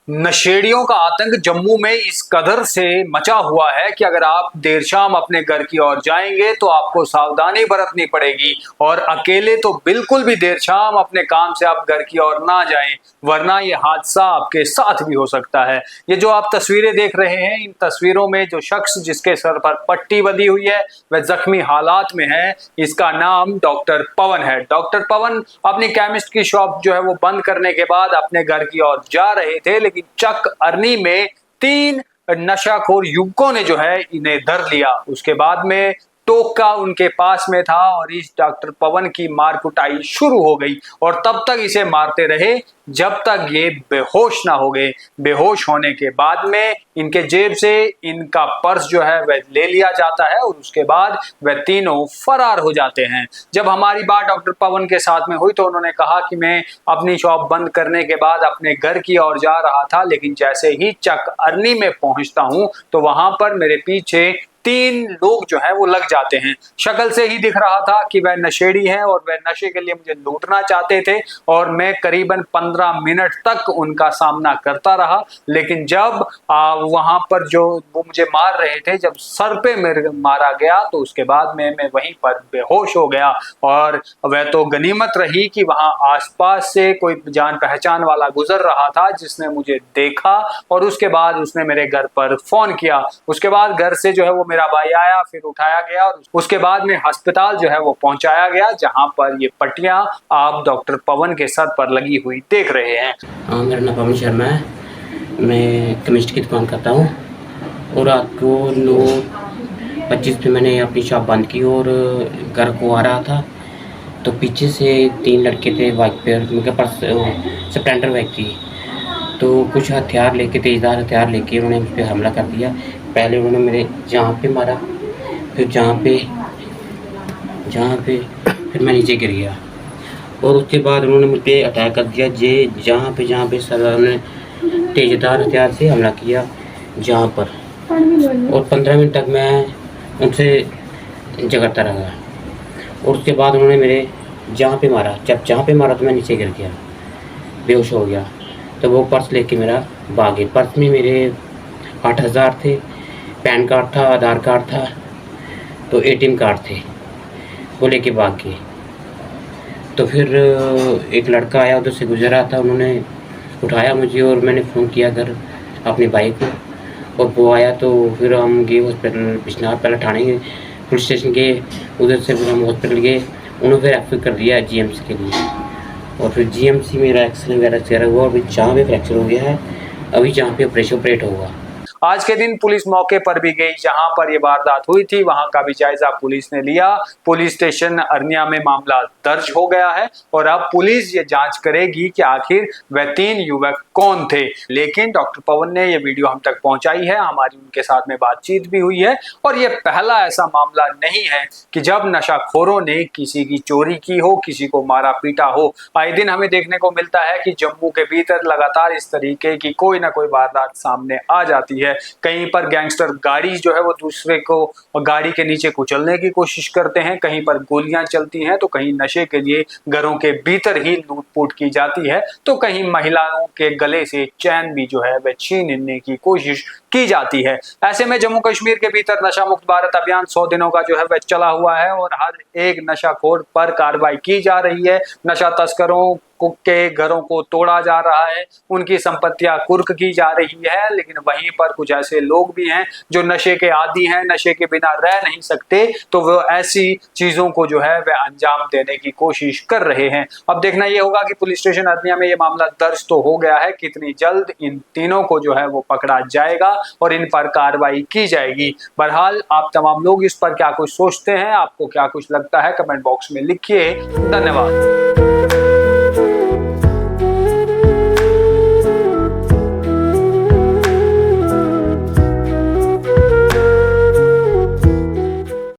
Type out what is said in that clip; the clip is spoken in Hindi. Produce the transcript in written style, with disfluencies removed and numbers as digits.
नशेड़ियों का आतंक जम्मू में इस कदर से मचा हुआ है कि अगर आप देर शाम अपने घर की ओर जाएंगे तो आपको सावधानी बरतनी पड़ेगी और अकेले तो बिल्कुल भी देर शाम अपने काम से आप घर की ओर ना जाएं, वरना ये हादसा आपके साथ भी हो सकता है। ये जो आप तस्वीरें देख रहे हैं, इन तस्वीरों में जो शख्स जिसके सर पर पट्टी बंधी हुई है वह जख्मी हालात में है। इसका नाम डॉक्टर पवन है। डॉक्टर पवन अपनी केमिस्ट की शॉप जो है वो बंद करने के बाद अपने घर की ओर जा रहे थे, लेकिन चक अरनी में 3 नशाखोर युवकों ने जो है इन्हें धर लिया। उसके बाद में टोका उनके पास में था और इस डॉक्टर पवन की मार कुटाई शुरू हो गई और तब तक इसे मारते रहे जब तक ये बेहोश ना हो गए। बेहोश होने के बाद में इनके जेब से इनका पर्स जो है वह ले लिया जाता है और उसके बाद वह तीनों फरार हो जाते हैं। जब हमारी बात डॉक्टर पवन के साथ में हुई तो उन्होंने कहा कि मैं अपनी शॉप बंद करने के बाद अपने घर की ओर जा रहा था, लेकिन जैसे ही चक अरनी में पहुंचता हूं तो वहां पर मेरे पीछे 3 लोग जो है वो लग जाते हैं। शक्ल से ही दिख रहा था कि वह नशेड़ी हैं और वह नशे के लिए मुझे लूटना चाहते थे और मैं करीबन 15 मिनट तक उनका सामना करता रहा। लेकिन जब वहां पर जो वो मुझे मार रहे थे, जब सर पे मेरे मारा गया तो उसके बाद में मैं वहीं पर बेहोश हो गया। और वह तो गनीमत रही कि वहां आसपास से कोई जान पहचान वाला गुजर रहा था जिसने मुझे देखा और उसके बाद उसने मेरे घर पर फोन किया। उसके बाद घर से जो है वो मेरा भाई आया, फिर उठाया गया और उसके बाद में अस्पताल जो है वो पहुंचाया गया, जहां पर ये पट्टियां आप डॉक्टर पवन के सर पर लगी हुई देख रहे हैं। मेरा नाम पवन शर्मा है। मैं केमिस्ट की दुकान करता हूँ और रात को 9:25 पे मैंने अपनी शॉप बंद की और घर को आ रहा था तो पीछे से 3 लड़के थे बाइक पे, उनके पास स्प्लेंडर बाइक थी। तो कुछ हथियार लेके, तेज़धार हथियार लेके उन्होंने मुझ पर हमला कर दिया। पहले उन्होंने मेरे जहाँ पे मारा, फिर जहाँ पे फिर मैं नीचे गिर गया और उसके बाद उन्होंने मुझ पर अटैक कर दिया। जहाँ पे सर उन्होंने तेज़धार हथियार से हमला किया जहाँ पर, और 15 मिनट तक मैं उनसे झगड़ता रहा और उसके बाद उन्होंने मेरे जहाँ पे मारा तो मैं नीचे गिर गया, बेहोश हो गया। तो वो पर्स लेके मेरा भाग गए। पर्स में मेरे 8,000 थे, पैन कार्ड था, आधार कार्ड था, तो ATM कार्ड थे, वो लेके भाग गए। तो फिर एक लड़का आया, उधर से गुजर रहा था, उन्होंने उठाया मुझे और मैंने फ़ोन किया घर अपने भाई को और वो आया। तो फिर हम गए हॉस्पिटल बिश्नाथ, पहले थाने गए, पुलिस स्टेशन गए, उधर से फिर हम हॉस्पिटल गए। उन्होंने फिर रेफर कर दिया GMC के लिए और फिर GMC में एक्सरे वगैरह हुआ। अभी जहाँ पे फ्रैक्चर हो गया है, अभी जहाँ पे ऑपरेट होगा। आज के दिन पुलिस मौके पर भी गई जहां पर यह वारदात हुई थी, वहां का भी जायजा पुलिस ने लिया। पुलिस स्टेशन अरनिया में मामला दर्ज हो गया है और अब पुलिस ये जांच करेगी कि आखिर वह 3 युवक कौन थे। लेकिन डॉक्टर पवन ने यह वीडियो हम तक पहुंचाई है, हमारी उनके साथ में बातचीत भी हुई है और यह पहला ऐसा मामला नहीं है कि जब नशाखोरों ने किसी की चोरी की हो, किसी को मारा पीटा हो। आए दिन हमें देखने को मिलता है कि जम्मू के भीतर लगातार इस तरीके की कोई ना कोई वारदात सामने आ जाती है। कहीं पर गैंगस्टर गाड़ी जो है वो दूसरे को गाड़ी के नीचे कुचलने की कोशिश करते हैं, कहीं पर गोलियां चलती हैं, तो कहीं नशे के लिए घरों के भीतर ही लूटपूट की जाती है, तो कहीं महिलाओं के गले से चैन भी जो है वह छीनने की कोशिश की जाती है। ऐसे में जम्मू कश्मीर के भीतर नशा मुक्त भारत अभियान 100 दिनों का जो है वह चला हुआ है और हर एक नशाखोर पर कार्रवाई की जा रही है। नशा तस्करों के घरों को तोड़ा जा रहा है, उनकी संपत्तियां कुर्क की जा रही है। लेकिन वहीं पर कुछ ऐसे लोग भी हैं जो नशे के आदी हैं, नशे के बिना रह नहीं सकते, तो वो ऐसी चीजों को जो है वह अंजाम देने की कोशिश कर रहे हैं। अब देखना यह होगा कि पुलिस स्टेशन अरनिया में ये मामला दर्ज तो हो गया है, कितनी जल्द इन तीनों को जो है वो पकड़ा जाएगा और इन पर कार्रवाई की जाएगी। बहरहाल आप तमाम लोग इस पर क्या कुछ सोचते हैं, आपको क्या कुछ लगता है, कमेंट बॉक्स में लिखिए। धन्यवाद।